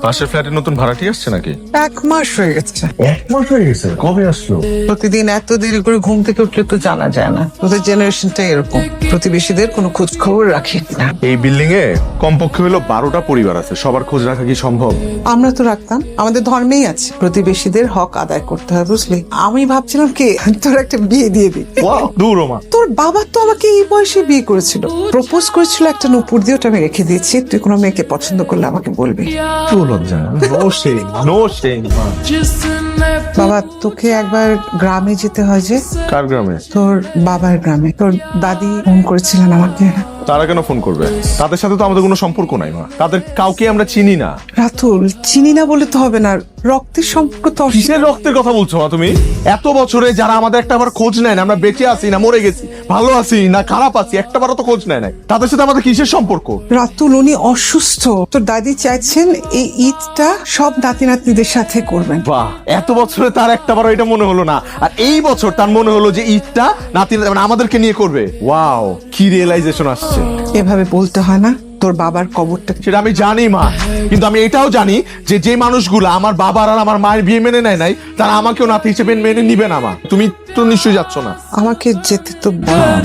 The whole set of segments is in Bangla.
পাশের ফ্ল্যাটে নতুন ভাড়াটি আসছে নাকি? 1 মাস হয়ে গেছে। 1 মাস হয়ে গেছে? কবে আসলো? প্রতিদিন এত দেরি করে ঘুম থেকে উঠলে তো জানা যায় না। তোদের জেনারেশনটা এরকম, প্রতিবেশীদের কোনো খোঁজ খবর রাখি না। এই বিল্ডিং এ কমপক্ষে হলো 12টা পরিবার আছে, সবার খোঁজ রাখা কি সম্ভব? আমরা তো রাখতাম, আমাদের ধর্মেই আছে প্রতিবেশীদের হক আদায় করতে হয়, বুঝলি? আমি ভাবছিলাম কি তোর একটা বিয়ে দিয়ে দিই। দূর মা, তোর বাবা তো আমাকে এই বয়সে বিয়ে করেছিল, প্রপোজ করেছিল একটা নূপুর দিয়ে, ওটা আমি রেখে দিয়েছি। তুই কোনো মেয়েকে পছন্দ করলে আমাকে বলবি। তো লজ্জা নো শেম, নো শেম। বাবা, তোকে একবার গ্রামে যেতে হয় যে। কার গ্রামে? তোর বাবার গ্রামে। তোর দাদি ফোন করেছিলেন আমাকে। তারা কেন ফোন করবে? তাদের সাথে তো আমাদের কোনো সম্পর্ক নাই মা, তাদের কাউকে আমরা চিনি না। রাতুল, চিনি না বলে তো হবে না, রক্তের সম্পর্ক তো কিসের রক্তের কথা বলছো মা তুমি? এত বছরে যারা আমাদের একটা বার খোঁজ নেয় না, আমরা বেঁচে আছি না মরে গেছি, ভালো আছি না খারাপ আছি, একটাবারও তো খোঁজ নেয় নাই, তাদের সাথে আমাদের কিসের সম্পর্ক? রাতুল, উনি অসুস্থ। তোর দাদি চাইছেন এই ঈদটা সব নাতি নাতনিদের সাথে করবেন। বাহ, এত বছরে তার একটাবারও এটা মনে হলো না, আর এই বছর তার মনে হলো যে ঈদটা নাতি মানে আমাদেরকে নিয়ে করবে। ওয়াও, কি রিয়েলাইজেশন আসছে। এভাবে বলতে হয় না, তোর বাবার কবরটা। সেটা আমি জানি মা, কিন্তু আমি এটাও জানি যে যে মানুষগুলো আমার বাবার আর আমার মায়ের বিয়ে মেনে নেয় নাই, তারা আমাকেও নাতি হিসেবে মেনে নিবে না মা। তুমি তো নিশ্চয়ই যাচ্ছ না। আমাকে যেতে তো বল।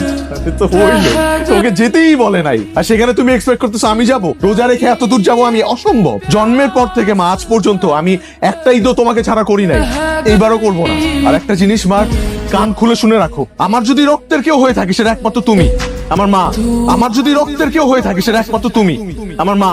তো হইলো, তোকে যেতেই বলে নাই, আর সেখানে তুমি এক্সপেক্ট করতেছো আমি যাব? রোজা রেখে এত দূর যাবো আমি? অসম্ভব। জন্মের পর থেকে মা আজ পর্যন্ত আমি একটা ঈদও তোমাকে ছাড়া করি নাই, এইবারও করবো না। আর একটা জিনিস মা, কান খুলে শুনে রাখো, আমার যদি রক্তের কেউ হয়ে থাকে সেটা একমাত্র তুমি, আমার মা। আমার যদি রক্তের কেউ হয়ে থাকে সেটা একমাত্র তুমি, আমার মা।